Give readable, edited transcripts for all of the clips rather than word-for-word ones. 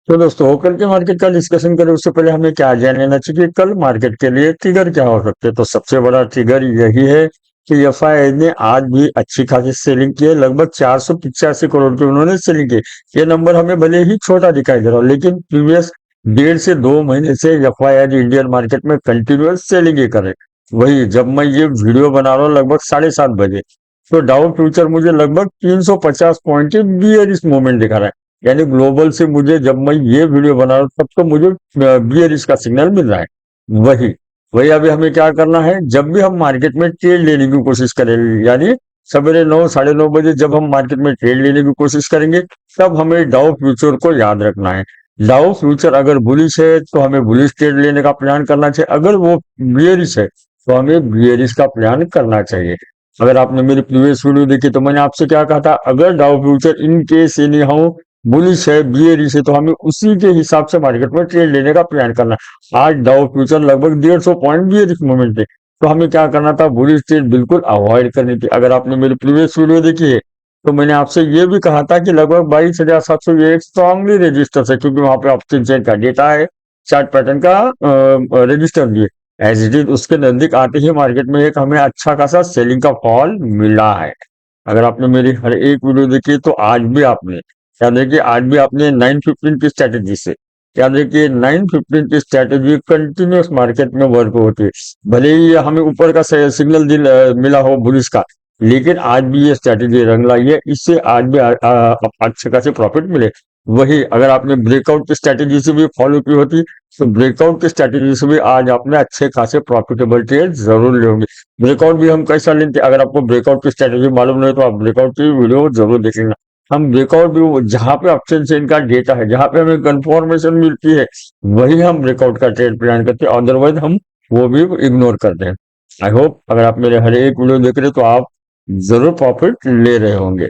तो दोस्तों कल के मार्केट का डिस्कशन करें उससे पहले हमें क्या जान लेना चाहिए कि कल मार्केट के लिए ट्रिगर क्या हो सकते हैं। तो सबसे बड़ा ट्रिगर यही है कि एफआई ने आज भी अच्छी खासी सेलिंग की है। लगभग 485 करोड़ की उन्होंने सेलिंग की। ये नंबर हमें भले ही छोटा दिखाई दे रहा हो, लेकिन प्रीवियस 1.5 से 2 महीने से एफआई इंडियन मार्केट में कंटिन्यूअस सेलिंग ही करे। वही जब मैं ये वीडियो बना रहा हूँ लगभग 7:30 बजे, तो डाउ फ्यूचर मुझे लगभग 350 पॉइंट की बियरिश मूवमेंट दिखा रहा है। यानी ग्लोबल से मुझे, जब मैं ये वीडियो बना रहा हूँ तब तो मुझे बियरिश का सिग्नल मिल रहा है। वही वही अभी हमें क्या करना है, जब भी हम मार्केट में ट्रेड लेने की कोशिश करें, यानी सवेरे 9 साढ़े 9 बजे जब हम मार्केट में ट्रेड लेने की कोशिश करेंगे, तब हमें डाउ फ्यूचर को याद रखना है। डाउ फ्यूचर अगर बुलिश है तो हमें बुलिश ट्रेड लेने का प्लान करना चाहिए, अगर वो बियरिश है तो हमें बियरिश का प्लान करना चाहिए। अगर आपने मेरी प्रीवियस वीडियो देखी तो मैंने आपसे क्या कहा था, अगर डाउ future in case any how bullish है, बियरिश है, तो हमें उसी के हिसाब से मार्केट में ट्रेड लेने का प्लान करना है। आज डाउ फ्यूचर लगभग 150 पॉइंट बियरिश मूवमेंट थे, तो हमें क्या करना था, बुलिश ट्रेड बिल्कुल अवॉइड करनी थी। अगर आपने मेरी प्रीवियस वीडियो देखी है तो मैंने आपसे ये भी कहा था कि लगभग 22,700 ये एक स्ट्रांगली रजिस्टर है, क्योंकि वहां पे ऑप्शन चेन का डेटा है, चार्ट पैटर्न का रजिस्टर भी है। एज इट इज उसके नजदीक आते ही मार्केट में एक हमें अच्छा खासा सेलिंग का फॉल मिला है। अगर आपने मेरी हर एक वीडियो देखी तो आज भी आपने, याद रखिए, आज भी आपने 9:15 की स्ट्रेटेजी से, याद रखिए 9:15 की स्ट्रेटेजी कंटिन्यूस मार्केट में वर्क होती है। भले ही हमें ऊपर का सिग्नल मिला हो बुलिश का, लेकिन आज भी ये स्ट्रेटेजी रंग लाई है, इससे आज भी अच्छे खासे प्रॉफिट मिले। वही अगर आपने ब्रेकआउट की स्ट्रेटेजी से भी फॉलो की होती तो ब्रेकआउट की स्ट्रेटेजी से भी आज आपने अच्छे खासे प्रॉफिटेबल ट्रेड जरूर ले होंगे। ब्रेकआउट भी हम कैसा लेते हैं, अगर आपको ब्रेकआउट की स्ट्रेटेजी मालूम नहीं तो आप ब्रेकआउट की वीडियो जरूर देख लेना। हम ब्रेकआउट भी जहां पे ऑप्शन चेन का डेटा है, जहां पे हमें कंफर्मेशन मिलती है, वही हम ब्रेकआउट का ट्रेड प्लान करते हैं, अदरवाइज हम वो भी इग्नोर करते हैं। आई होप अगर आप मेरे हर एक वीडियो देख रहे हो तो आप जरूर प्रॉफिट ले रहे होंगे।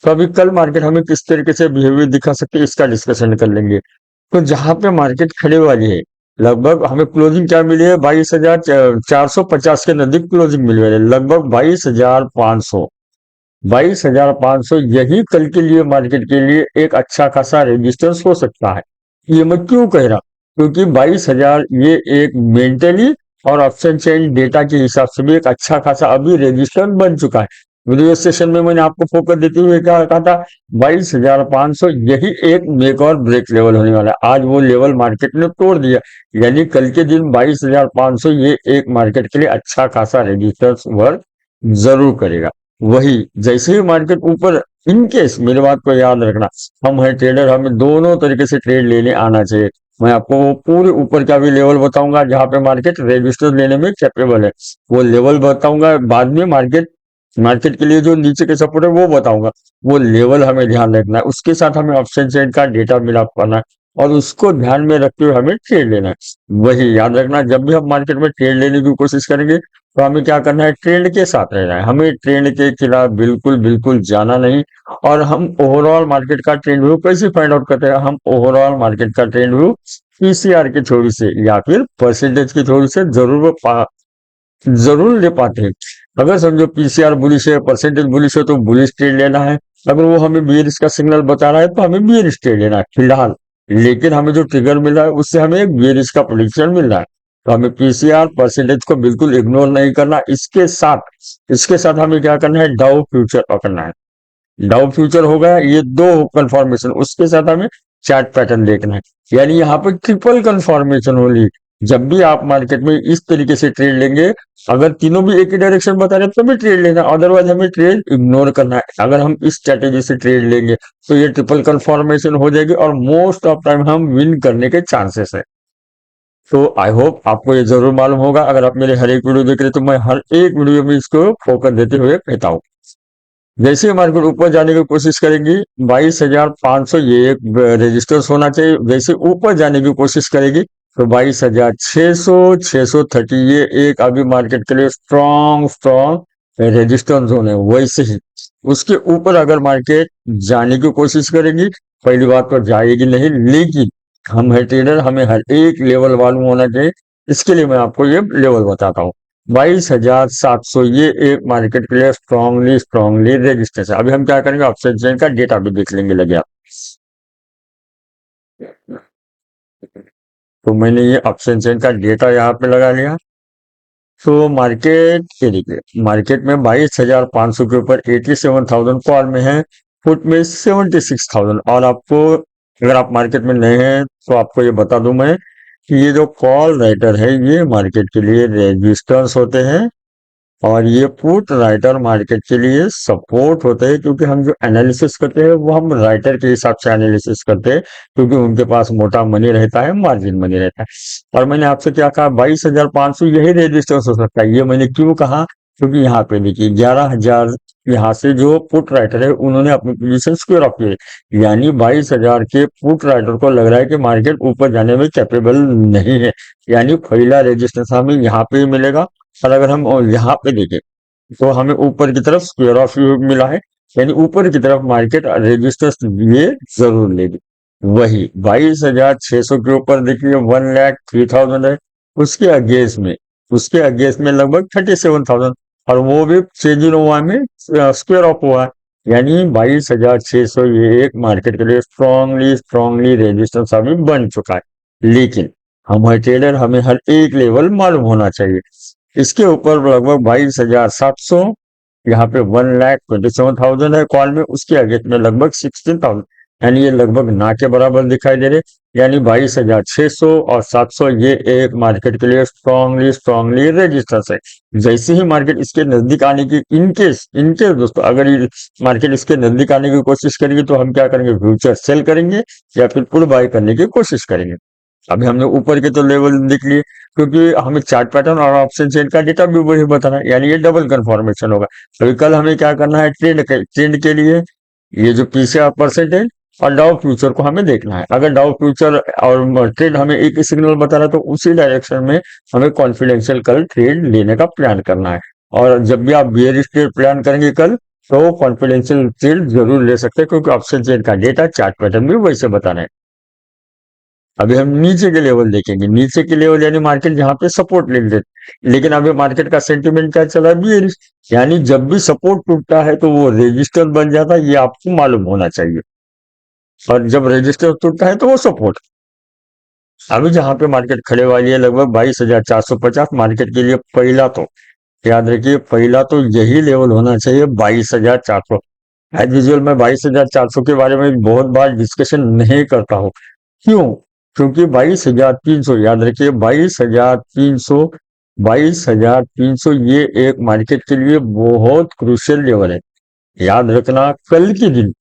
तो अभी कल मार्केट हमें किस तरीके से बिहेवियर दिखा सकती है इसका डिस्कशन कर लेंगे। तो जहां पे मार्केट खड़े वाली है, लगभग हमें क्लोजिंग क्या मिली है, 22,450 के नजदीक क्लोजिंग मिली है, लगभग 22,500। 22,500 यही कल के लिए मार्केट के लिए एक अच्छा खासा रेजिस्टेंस हो सकता है। ये मैं क्यों कह रहा, क्योंकि 22,000 ये एक मेंटली और ऑप्शन चेन डेटा के हिसाब से भी एक अच्छा खासा अभी रेजिस्टेंस बन चुका है। वीडियो सेशन में मैंने आपको फोकस देते हुए क्या कहा था, 22,500 यही एक मेक और ब्रेक लेवल होने वाला है। आज वो लेवल मार्केट ने तोड़ दिया, यानी कल के दिन 22,500 ये एक मार्केट के लिए अच्छा खासा रेजिस्टेंस वर्क जरूर करेगा। वही जैसे ही मार्केट ऊपर, इनकेस मेरी बात को याद रखना, हम है ट्रेडर, हमें दोनों तरीके से ट्रेड लेने आना चाहिए। मैं आपको वो पूरे ऊपर का भी लेवल बताऊंगा जहां पे मार्केट रजिस्टर लेने में कैपेबल है, वो लेवल बताऊंगा बाद में। मार्केट मार्केट के लिए जो नीचे के सपोर्ट है वो बताऊंगा, वो लेवल हमें ध्यान रखना है। उसके साथ हमें ऑप्शन चेन का डेटा मिला पाना है और उसको ध्यान में रखते हुए हमें ट्रेड लेना है। वही याद रखना, जब भी हम मार्केट में ट्रेड लेने की कोशिश करेंगे तो हमें क्या करना है, ट्रेंड के साथ रहना है, हमें ट्रेंड के खिलाफ बिल्कुल बिल्कुल जाना नहीं। और हम ओवरऑल मार्केट का ट्रेंड व्यू कैसे फाइंड आउट करते हैं, हम ओवरऑल मार्केट का ट्रेंड व्यू पीसीआर के थ्रू से या फिर परसेंटेज के थ्रू से जरूर ले पाते हैं। अगर समझो पीसीआर बुलिश है, परसेंटेज बुलिश है, तो बुलिश ट्रेड लेना है। अगर वो हमें बियरिश का सिग्नल बता रहा है तो हमें बियरिश ट्रेड लेना है फिलहाल। लेकिन हमें जो ट्रिगर मिल रहा है उससे हमें एक बियरिश का प्रोडिक्शन मिल रहा है, तो हमें पीसीआर परसेंटेज को बिल्कुल इग्नोर नहीं करना। इसके साथ हमें क्या करना है, डाउ फ्यूचर पकड़ना है। डाउ फ्यूचर होगा ये दो कंफर्मेशन, उसके साथ हमें चार्ट पैटर्न देखना है। यानी यहाँ पे ट्रिपल कंफर्मेशन होगी। जब भी आप मार्केट में इस तरीके से ट्रेड लेंगे, अगर तीनों भी एक ही डायरेक्शन बता रहे हैं तो भी ट्रेड लेना, अदरवाइज हमें ट्रेड इग्नोर करना है। अगर हम इस स्ट्रेटेजी से ट्रेड लेंगे तो ये ट्रिपल कंफर्मेशन हो जाएगी और मोस्ट ऑफ टाइम हम विन करने के चांसेस है। तो आई होप आपको ये जरूर मालूम होगा। अगर आप मेरे हर एक वीडियो देख रहे हैं तो मैं हर एक वीडियो में इसको फोकस देते हुए कहता हूँ। जैसे ही मार्केट ऊपर जाने की कोशिश करेगी, 22,500 ये एक रजिस्टर्स होना चाहिए। जैसे ऊपर जाने की कोशिश करेगी तो 22,600, 630 ये एक अभी मार्केट के लिए स्ट्रॉन्ग स्ट्रॉन्ग रेजिस्टेंस जोन है। वैसे ही उसके ऊपर अगर मार्केट जाने की कोशिश करेगी, पहली बात तो जाएगी नहीं, लेकिन हम है ट्रेडर, हमें हर एक लेवल मालूम होना चाहिए। इसके लिए मैं आपको ये लेवल बताता हूँ। 22,700 ये एक मार्केट के लिए स्ट्रांगली स्ट्रांगली रेजिस्टेंस है। अभी हम क्या करेंगे, ऑप्शन चेन का डेटा भी देख लेंगे, लगे आप। तो मैंने ये ऑप्शन चेन का डेटा यहाँ पे लगा लिया। तो मार्केट ये देखिए, मार्केट में 22,500 के ऊपर 87,000 कॉल में है, पुट में 76,000। और आपको, अगर आप मार्केट में नए हैं तो आपको ये बता दूं मैं कि ये जो कॉल राइटर है ये मार्केट के लिए रेजिस्टेंस होते हैं, और ये पुट राइटर मार्केट के लिए सपोर्ट होते हैं, क्योंकि हम जो एनालिसिस करते हैं वो हम राइटर के हिसाब से एनालिसिस करते हैं, क्योंकि उनके पास मोटा मनी रहता है, मार्जिन मनी रहता है। और मैंने आपसे क्या कहा, 22,500 यही रेजिस्टेंस हो सकता है। ये मैंने क्यों कहा, क्योंकि यहाँ पे देखिए 11,000 यहाँ से जो पुट राइटर है उन्होंने अपनी पोजीशन स्क्वेयर ऑफ की है, यानी 22,000 के पुट राइटर को लग रहा है कि मार्केट ऊपर जाने में कैपेबल नहीं है, यानी पहला रेजिस्टेंस हमें यहाँ पे ही मिलेगा। और अगर हम यहाँ पे देखें तो हमें ऊपर की तरफ स्क्वायर ऑफ मिला है, यानी ऊपर की तरफ मार्केट रेजिस्टेंस ये जरूर लेगी। वही 22,600 के ऊपर देखिए 1,03,000 है, उसके अगेंस्ट में उसके अगेंस्ट में लगभग 37,000, और वो भी चेंज इन हुआ में स्क्वायर ऑफ हुआ है, यानी 22,600 ये एक मार्केट के लिए स्ट्रांगली स्ट्रांगली रेजिस्टेंस अभी बन चुका है। लेकिन हम ट्रेडर, हमें हर एक लेवल मालूम होना चाहिए। इसके ऊपर लगभग 22,700, यहाँ पे 1,27,000 है कॉल में, उसके अगेंस्ट में लगभग 16,000, यानी ये लगभग ना के बराबर दिखाई दे रहे, यानी 22,600 और 700 ये एक मार्केट के लिए स्ट्रांगली स्ट्रांगली रेजिस्टेंस है। जैसे ही मार्केट इसके नजदीक आने की, इनकेस दोस्तों अगर ये मार्केट इसके नजदीक आने की कोशिश करेगी तो हम क्या करेंगे, फ्यूचर सेल करेंगे या फिर पुल बाय करने की कोशिश करेंगे। अभी हमने ऊपर के तो लेवल देख लिए, क्योंकि हमें चार्ट पैटर्न और ऑप्शन चेन का डेटा भी वही बताना है, यानी ये डबल कंफर्मेशन होगा। अभी कल हमें क्या करना है, ट्रेंड के लिए ये जो पीसीआर परसेंटेज और डाउ फ्यूचर को हमें देखना है। अगर डाउ फ्यूचर और ट्रेंड हमें एक ही सिग्नल बता रहा है तो उसी डायरेक्शन में हमें कॉन्फिडेंशियल कल ट्रेड लेने का प्लान करना है। और जब भी आप बियरिश ट्रेड प्लान करेंगे कल, तो कॉन्फिडेंशियल ट्रेड जरूर ले सकते हैं, क्योंकि ऑप्शन चेन का डेटा चार्ट पैटर्न भी वैसे बताना है। अभी हम नीचे के लेवल देखेंगे, नीचे के लेवल यानी मार्केट जहां पे सपोर्ट ले लेते, लेकिन अभी मार्केट का सेंटिमेंट क्या चला, बियरिश, यानी जब भी सपोर्ट टूटता है तो वो रेजिस्टर बन जाता है, ये आपको मालूम होना चाहिए। और जब रजिस्टर टूटता है तो वो सपोर्ट। अभी जहां पे मार्केट खड़े वाली है लगभग 22,450 मार्केट के लिए, पहला तो याद रखिए, पहला तो यही लेवल होना चाहिए 22,400। एज यूजुअल मैं 22,400 के बारे में बहुत बार डिस्कशन नहीं करता हूँ। क्यों? क्योंकि 22,300 याद रखिए, 22,300, 22,300 ये एक मार्केट के लिए बहुत क्रूशियल लेवल है। याद रखना, कल के दिन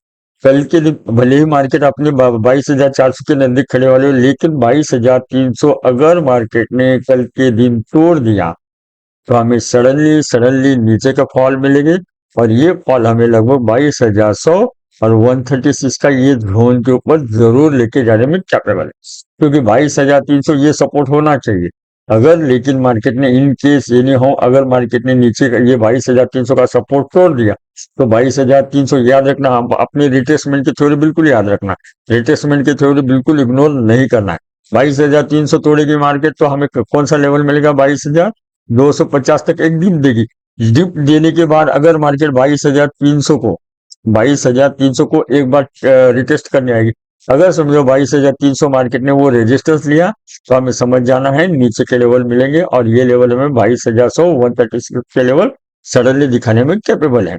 भले ही मार्केट अपने 22,400 के नजदीक खड़े वाले हो, लेकिन 22,300 अगर मार्केट ने कल के दिन तोड़ दिया तो हमें सडनली सडनली नीचे का फॉल मिलेंगे, और ये फॉल हमें लगभग 22,100 और 136 का ये जोन के ऊपर जरूर लेके जाने में कैपेबल है, क्योंकि 22,300 ये सपोर्ट होना चाहिए। अगर लेकिन मार्केट ने इन केस ये नहीं हो, अगर मार्केट ने नीचे का ये 22,300 का सपोर्ट तोड़ दिया तो 22,300 याद रखना, हम अपने रिट्रेसमेंट की थ्योरी बिल्कुल याद रखना, रिट्रेसमेंट की थ्योरी बिल्कुल इग्नोर नहीं करना है। 22,300 तोड़ेगी मार्केट तो हमें कौन सा लेवल मिलेगा, 22,250 तक एक डिप देगी। डिप देने के बाद अगर मार्केट 22,300 को एक बार रिटेस्ट करने आएगी, अगर समझो 22,300 मार्केट ने वो रेजिस्टेंस लिया तो हमें समझ जाना है नीचे के लेवल मिलेंगे, और ये लेवल हमें 22,100 136 के लेवल सडनली दिखाने में कैपेबल है।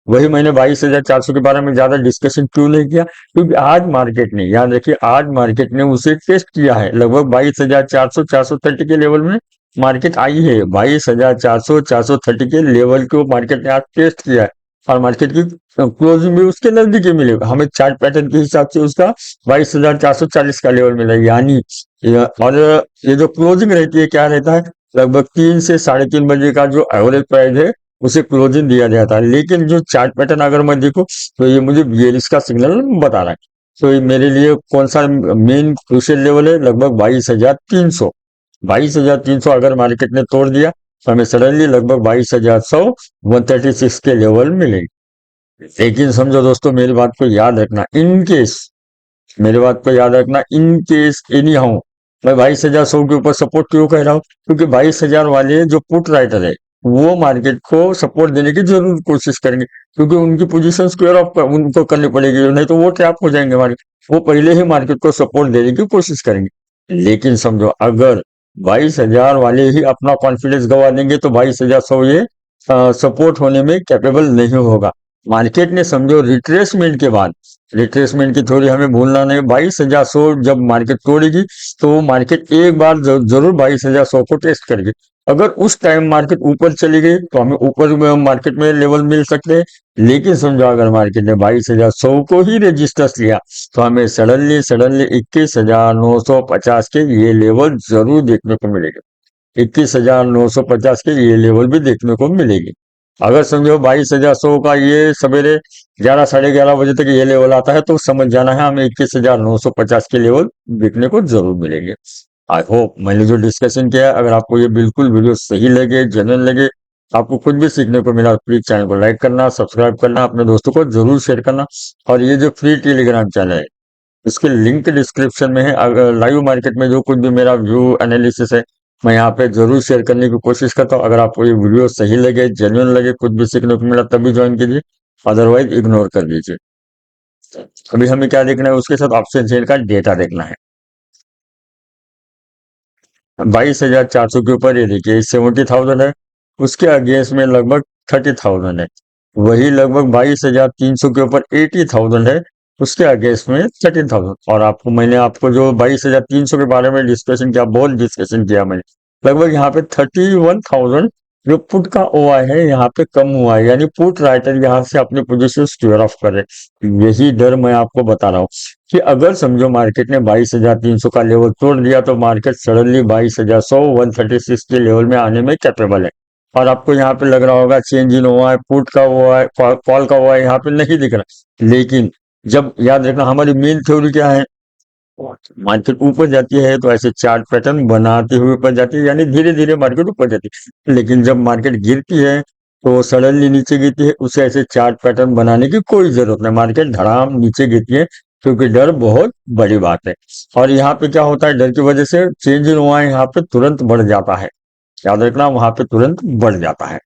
वही मैंने 22,400 के बारे में ज्यादा डिस्कशन क्यों नहीं किया, क्योंकि आज मार्केट ने, याद रखिए, आज मार्केट ने उसे टेस्ट किया है। लगभग 22,400 430 के लेवल में मार्केट आई है, 22,400 430 के लेवल को मार्केट ने आज टेस्ट किया है, और मार्केट की क्लोजिंग भी उसके नजदीक ही मिलेगा। हमें चार्ट पैटर्न के हिसाब से उसका 22,440 का लेवल मिला, यानी और ये जो क्लोजिंग रहती है क्या रहता है, लगभग 3 से 3:30 बजे का जो एवरेज प्राइस है उसे क्लोजिंग दिया जाता है। लेकिन जो चार्ट पैटर्न अगर मैं देखूं तो ये मुझे बियरिश का सिग्नल बता रहा है। तो ये मेरे लिए कौन सा मेन क्रूशियल लेवल है, लगभग 22,300। 22,300 अगर मार्केट ने तोड़ दिया तो हमें सडनली लगभग 22,100 136 के लेवल मिलेगी। लेकिन समझो दोस्तों, मेरी बात को याद रखना, इन केस, मेरी बात को याद रखना, इन केस एनी हाउ मैं 22,100 के ऊपर सपोर्ट क्यों कह रहा हूँ, क्योंकि 22,000 वाले जो पुट राइटर है वो मार्केट को सपोर्ट देने की जरूर कोशिश करेंगे, क्योंकि उनकी पोजीशन स्क्वायर ऑफ उनको करनी पड़ेगी, नहीं तो वो ट्रैप हो जाएंगे मार्केट। वो पहले ही मार्केट को सपोर्ट देने की कोशिश करेंगे। लेकिन समझो अगर 22,000 वाले ही अपना कॉन्फिडेंस गवा देंगे तो 22,100 ये सपोर्ट होने में कैपेबल नहीं होगा। मार्केट ने समझो रिट्रेसमेंट के बाद, रिट्रेसमेंट की थोड़ी हमें भूलना नहीं, 22,100 जब मार्केट तोड़ेगी तो मार्केट एक बार जरूर 22,100 को टेस्ट करेगी। अगर उस टाइम मार्केट ऊपर चली गई तो हमें ऊपर मार्केट में लेवल मिल सकते हैं। लेकिन समझो अगर मार्केट ने 22,100 को ही रेजिस्टेंस लिया तो हमें सडनली सडनली 21,950 के ये लेवल जरूर देखने को मिलेगा। 21,950 के ये लेवल भी देखने को मिलेगी। अगर समझो 22,100 का ये सवेरे 11 साढ़े 11 बजे तक ये लेवल आता है तो समझ जाना है हमें 21,950 के लेवल देखने को जरूर मिलेंगे। आई होप मैंने जो डिस्कशन किया है, अगर आपको ये बिल्कुल वीडियो सही लगे, जेन्युइन लगे, आपको कुछ भी सीखने को मिला, प्लीज चैनल को लाइक करना, सब्सक्राइब करना, अपने दोस्तों को जरूर शेयर करना। और ये जो फ्री टेलीग्राम चैनल है इसके लिंक डिस्क्रिप्शन में है। अगर लाइव मार्केट में जो कुछ भी मेरा व्यू एनालिसिस है मैं यहाँ पे जरूर शेयर करने की कोशिश करता हूँ। अगर आपको ये वीडियो सही लगे, जेन्युइन लगे, कुछ भी सीखने को मिला तभी ज्वाइन कीजिए, अदरवाइज इग्नोर कर दीजिए। अभी हमें क्या देखना है, उसके साथ ऑप्शन चेन का डेटा देखना है। 22,400 के ऊपर ये देखिए 70,000 है, उसके अगेंस्ट में लगभग 30,000 है। वही लगभग 22,300 के ऊपर 80,000 है, उसके अगेंस्ट में 13,000। और आपको मैंने आपको जो 22,300 के बारे में डिस्कशन किया, बहुत डिस्कशन किया मैंने, लगभग यहाँ पे 31,000 जो पुट का ओआई है यहाँ पे कम हुआ है, यानी पुट राइटर यहाँ से अपने पोजीशन स्क्वेयर ऑफ करे। यही डर मैं आपको बता रहा हूँ कि अगर समझो मार्केट ने 22,300 का लेवल तोड़ दिया तो मार्केट सडनली 22,100 136 के लेवल में आने में कैपेबल है। और आपको यहाँ पे लग रहा होगा चेंज इन हुआ है, पुट का हुआ है, कॉल का हुआ है, यहाँ पे नहीं दिख रहा। लेकिन जब याद रखना हमारी मेन थ्योरी क्या है, मार्केट ऊपर जाती है तो ऐसे चार्ट पैटर्न बनाते हुए ऊपर जाती है, यानी धीरे धीरे मार्केट ऊपर जाती है। लेकिन जब मार्केट गिरती है तो सडनली नीचे गिरती है, उसे ऐसे चार्ट पैटर्न बनाने की कोई जरूरत नहीं, मार्केट धड़ाम नीचे गिरती है, क्योंकि डर बहुत बड़ी बात है। और यहाँ पे क्या होता है, डर की वजह से चेंज इन हुआ है यहाँ पे तुरंत बढ़ जाता है, याद रखना वहां पे तुरंत बढ़ जाता है।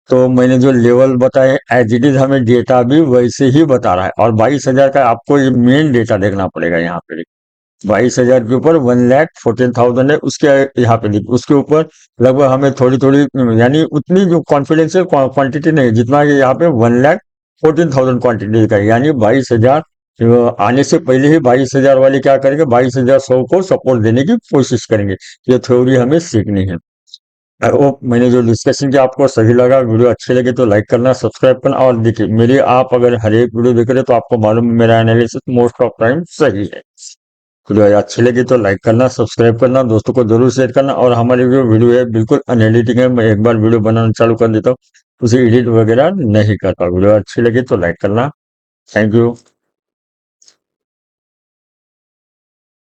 तो मैंने जो लेवल बताए एज इट इज हमें डेटा भी वैसे ही बता रहा है। और 22,000 का आपको ये मेन डेटा देखना पड़ेगा यहाँ पे। 22,000 के ऊपर 1,14,000 है, उसके यहाँ पे देखिए उसके ऊपर लगभग हमें थोड़ी थोड़ी, यानी उतनी जो कॉन्फिडेंशियल क्वांटिटी नहीं है जितना कि यहाँ पे 1,14,000 क्वांटिटी का है। यानी 22,000 आने से पहले ही 22,000 वाले क्या करेंगे, 22,100 को सपोर्ट देने की कोशिश करेंगे। ये थ्योरी हमें सीखनी है। वो मैंने जो डिस्कशन किया आपको सही लगा, वीडियो अच्छे लगे तो लाइक करना, सब्सक्राइब करना। और देखिए मेरी आप अगर हर एक वीडियो देख रहे हो तो आपको मालूम है मेरा एनालिसिस मोस्ट ऑफ टाइम सही है। वीडियो अच्छी लगी तो लाइक करना, सब्सक्राइब करना, दोस्तों को जरूर शेयर करना। और हमारी जो वीडियो है बिल्कुल अनएडिटिंग है, मैं एक बार वीडियो बनाना चालू कर देता हूँ, उसे एडिट वगैरह नहीं करता। वीडियो अच्छी लगी तो लाइक करना। Thank you.